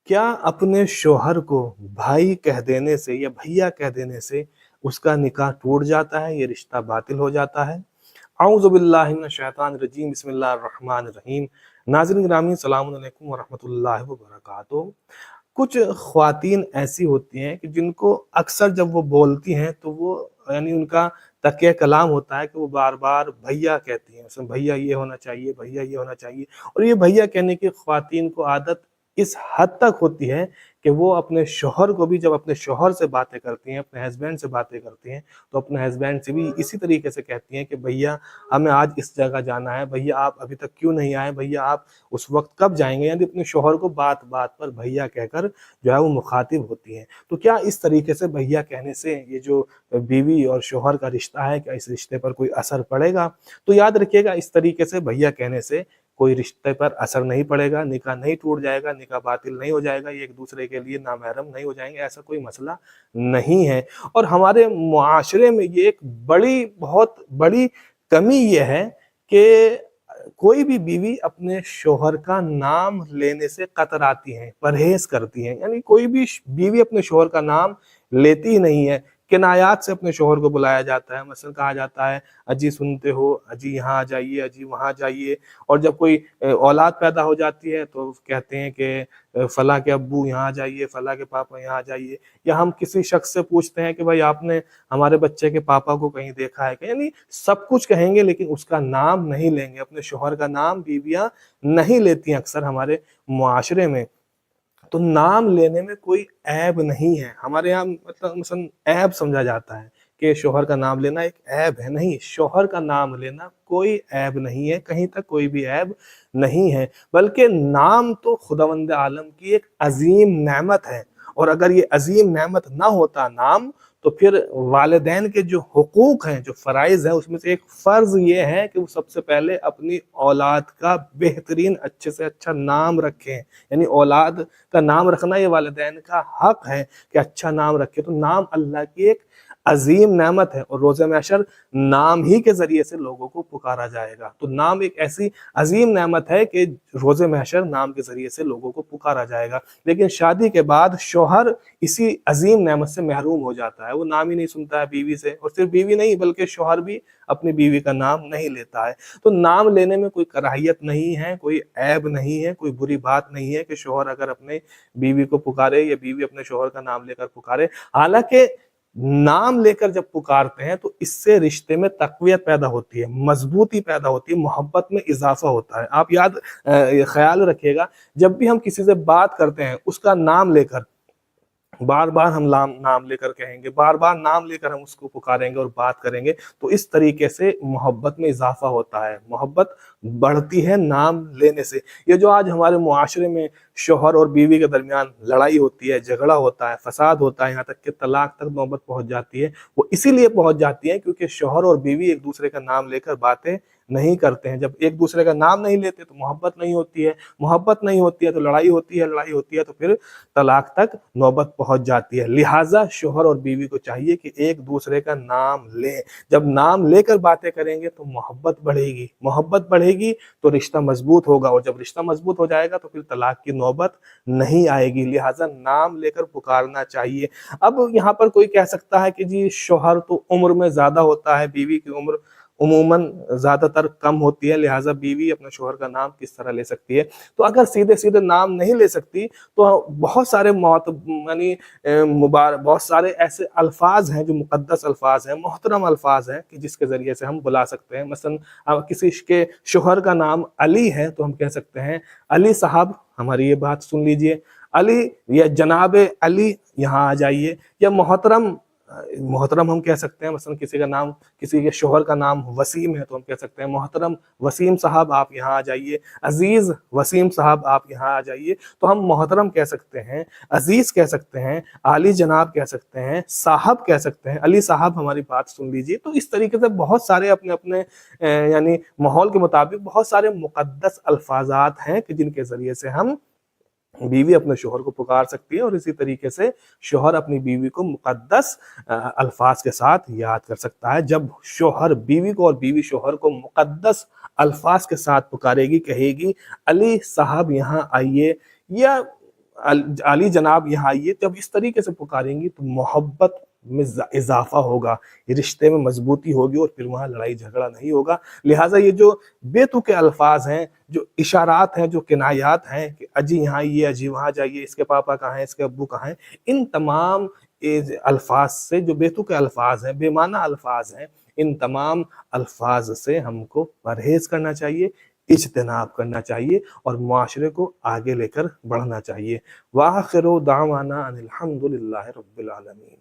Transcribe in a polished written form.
क्या अपने शौहर को भाई कह देने से या भैया कह देने से उसका निकाह टूट जाता है, ये रिश्ता बातिल हो जाता है? औज़ु बिल्लाहि मिनश शैतानिर रजीम, बिस्मिल्लाहिर रहमानिर रहीम। नाज़रीन गिरामी, अस्सलामु अलैकुम व रहमतुल्लाहि व बरकातुहू। कुछ ख्वातीन ऐसी होती हैं कि जिनको अक्सर जब वो बोलती हैं तो वो यानी उनका तकिया कलाम होता है कि वो बार-बार भैया कहती हैं। जैसे भैया ये होना चाहिए, भैया ये होना चाहिए। और ये भैया कहने की ख्वातीन को आदत इस हद तक होती है कि वो अपने शौहर को भी, जब अपने शौहर से बातें करती हैं, अपने हस्बैंड से बातें करती हैं, तो अपने हस्बैंड से भी इसी तरीके से कहती हैं कि भैया हमें आज इस जगह जाना है, भैया आप अभी तक क्यों नहीं आए, भैया आप उस वक्त कब जाएंगे। यानी अपने शौहर को बात बात पर भैया कहकर जो है वो मुखातिब होती हैं। तो क्या इस तरीके से भैया कहने से ये जो बीवी और शौहर का रिश्ता है, क्या इस रिश्ते पर कोई असर पड़ेगा? तो याद रखिएगा, इस तरीके से भैया कहने से कोई रिश्ते पर असर नहीं पड़ेगा, निकाह नहीं टूट जाएगा, निकाह बातिल नहीं हो जाएगा, ये एक दूसरे के लिए नामहरम नहीं हो जाएंगे, ऐसा कोई मसला नहीं है। और हमारे मुआशरे में ये एक बहुत बड़ी कमी ये है कि कोई भी बीवी अपने शौहर का नाम लेने से कतराती हैं, परहेज करती हैं। यानी कोई भी बीवी अपने शौहर का नाम लेती ही नहीं है। किनायात से अपने शौहर को बुलाया जाता है, मसलन कहा जाता है अजी सुनते हो, अजी यहाँ आ जाइए, अजी वहाँ जाइए। और जब कोई औलाद पैदा हो जाती है तो कहते हैं कि फला के अब्बू यहाँ आ जाइए, फला के पापा यहाँ आ जाइए। या हम किसी शख्स से पूछते हैं कि भाई आपने हमारे बच्चे के पापा को कहीं देखा है क्या? यानी सब कुछ कहेंगे लेकिन उसका नाम नहीं लेंगे। अपने शौहर का नाम बीवियां नहीं लेती हैं अक्सर हमारे मुआशरे में। तो नाम लेने में कोई ऐब नहीं है हमारे यहाँ, मतलब मसलन ऐब समझा जाता है कि शौहर का नाम लेना एक ऐब है। नहीं, शौहर का नाम लेना कोई ऐब नहीं है, कहीं तक कोई भी ऐब नहीं है, बल्कि नाम तो खुदावंद आलम की एक अजीम नेमत है। और अगर ये अजीम नेमत ना होता नाम, तो फिर वालिदैन के जो हुकूक हैं, जो फ़राइज़ हैं, उसमें से एक फ़र्ज़ ये है कि वो सबसे पहले अपनी औलाद का बेहतरीन अच्छे से अच्छा नाम रखें। यानी औलाद का नाम रखना ये वालिदैन का हक है कि अच्छा नाम रखे। तो नाम अल्लाह की एक अजीम नेमत है और रोज़े महशर नाम ही के ज़रिए से लोगों को पुकारा जाएगा। तो नाम एक ऐसी अजीम नेमत है कि रोज़े महशर नाम के ज़रिए से लोगों को पुकारा जाएगा। लेकिन शादी के बाद शौहर इसी अजीम नेमत से महरूम हो जाता है, वो नाम ही नहीं सुनता है बीवी से। और सिर्फ बीवी नहीं बल्कि शौहर भी अपनी बीवी का नाम नहीं लेता है। तो नाम लेने में कोई कराहियत नहीं है, कोई ऐब नहीं है, कोई बुरी बात नहीं है कि शौहर अगर अपने बीवी को पुकारे या बीवी अपने शौहर का नाम लेकर पुकारे। हालांकि नाम लेकर जब पुकारते हैं तो इससे रिश्ते में तक़वियत पैदा होती है, मजबूती पैदा होती है, मोहब्बत में इजाफा होता है। आप ख्याल रखिएगा, जब भी हम किसी से बात करते हैं उसका नाम लेकर, बार बार हम नाम लेकर कहेंगे, बार बार नाम लेकर हम उसको पुकारेंगे और बात करेंगे, तो इस तरीके से मोहब्बत में इजाफा होता है, मोहब्बत बढ़ती है नाम लेने से। ये जो आज हमारे मुआशरे में शौहर और बीवी के दरमियान लड़ाई होती है, झगड़ा होता है, फसाद होता है, यहाँ तक कि तलाक तक नौबत पहुंच जाती है, वो इसीलिए पहुंच जाती है क्योंकि शौहर और बीवी एक दूसरे का नाम लेकर बातें नहीं करते हैं। जब एक दूसरे का नाम नहीं लेते तो मोहब्बत नहीं होती है, मोहब्बत नहीं होती है तो लड़ाई होती है, लड़ाई होती है तो फिर तलाक तक नौबत पहुंच जाती है। लिहाजा शौहर और बीवी को चाहिए कि एक दूसरे का नाम लें। जब नाम लेकर बातें करेंगे तो मोहब्बत बढ़ेगी, मोहब्बत बढ़ेगी तो रिश्ता मजबूत होगा, और जब रिश्ता मजबूत हो जाएगा तो फिर तलाक की नौबत नहीं आएगी। लिहाजा नाम लेकर पुकारना चाहिए। अब यहाँ पर कोई कह सकता है कि जी शौहर तो उम्र में ज्यादा होता है, बीवी की उम्र उमूमन ज्यादातर कम होती है, लिहाजा बीवी अपने शौहर का नाम किस तरह ले सकती है? तो अगर सीधे सीधे नाम नहीं ले सकती तो बहुत सारे बहुत सारे ऐसे अल्फाज हैं जो मुकद्दस अल्फाज हैं, मोहतरम अल्फाज हैं कि जिसके जरिए से हम बुला सकते हैं। मसलन किसी के शौहर का नाम अली है तो हम कह सकते हैं अली साहब, हमारी ये बात सुन लीजिए, अली या जनाब अली यहाँ आ जाइए। या मोहतरम, मोहतरम हम कह सकते हैं, मसलन किसी का नाम, किसी के शौहर का नाम वसीम है तो हम कह सकते हैं मोहतरम वसीम साहब आप यहाँ आ जाइए, अजीज वसीम साहब आप यहाँ आ जाइए। तो हम मोहतरम कह सकते हैं, अजीज कह सकते हैं, आली जनाब कह सकते हैं, साहब कह सकते हैं, अली साहब हमारी बात सुन लीजिए। तो इस तरीके से बहुत सारे अपने अपने यानी माहौल के मुताबिक बहुत सारे मुकद्दस अल्फाजात हैं कि जिनके जरिए से हम बीवी अपने शौहर को पुकार सकती है, और इसी तरीके से शौहर अपनी बीवी को मुकद्दस अल्फाज के साथ याद कर सकता है। जब शौहर बीवी को और बीवी शौहर को मुकद्दस अल्फाज के साथ पुकारेगी, कहेगी अली साहब यहाँ आइए, या علی جناب یہاں آئیے، جب اس طریقے سے پکاریں گی تو محبت میں اضافہ ہوگا، یہ رشتے میں مضبوطی ہوگی، اور پھر وہاں لڑائی جھگڑا نہیں ہوگا۔ لہٰذا یہ جو بے تکے الفاظ ہیں، جو اشارات ہیں، جو کنایات ہیں کہ اجی یہاں آئیے، اجی وہاں جائیے، اس کے پاپا کہاں ہیں، اس کے ابو کہاں ہیں، ان تمام الفاظ سے، جو بے تکے الفاظ ہیں، بے معنی الفاظ ہیں، ان تمام الفاظ سے ہم کو پرہیز کرنا چاہیے، اجتناب کرنا چاہیے، اور معاشرے کو آگے لے کر بڑھنا چاہیے۔ وآخر دعوانا ان الحمد للہ رب العالمین۔